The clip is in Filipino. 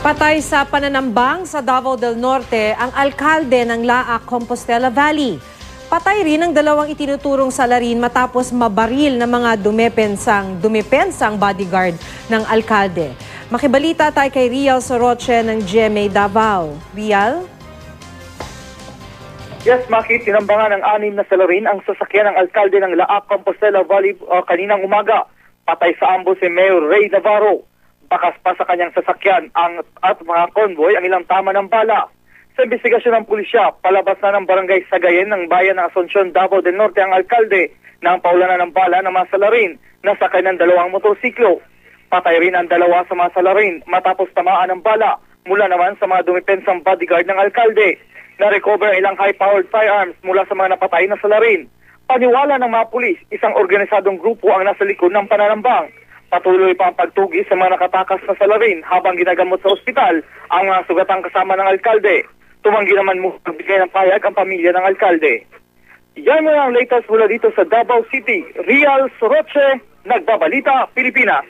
Patay sa pananambang sa Davao del Norte ang alkalde ng Laac, Compostela Valley. Patay rin ang dalawang itinuturong salarin matapos mabaril ng mga dumipensang bodyguard ng alkalde. Makibalita tayo kay Rial Soroche ng GMA Davao. Rial? Yes, Maki, tinambangan ng 6 na salarin ang sasakyan ng alkalde ng Laac, Compostela Valley kaninang umaga. Patay sa ambo si Mayor Ray Navarro. Bakas pa sa kanyang sasakyan at mga konvoy ang ilang tama ng bala. Sa investigasyon ng pulisya, palabas na ng barangay Sagayen ng bayan ng Asuncion, Davao del Norte ang alkalde na ang paulanan ng bala ng mga salarin na sakay ng 2 motorsiklo. Patay rin ang 2 sa mga salarin matapos tamaan ng bala mula naman sa mga dumipensang bodyguard ng alkalde. Na-recover ilang high-powered firearms mula sa mga napatay na salarin. Paniwala ng mga pulis, isang organisadong grupo ang nasa likod ng pananambang. Patuloy pa ang pagtugi sa mga nakatakas na salarin habang ginagamot sa ospital ang mga sugatang kasama ng alkalde. Tumanggi naman mo magbigay ng payag ang pamilya ng alkalde. Yan ang latest mula dito sa Davao City. Rial Soroche, Nagbabalita, Pilipinas.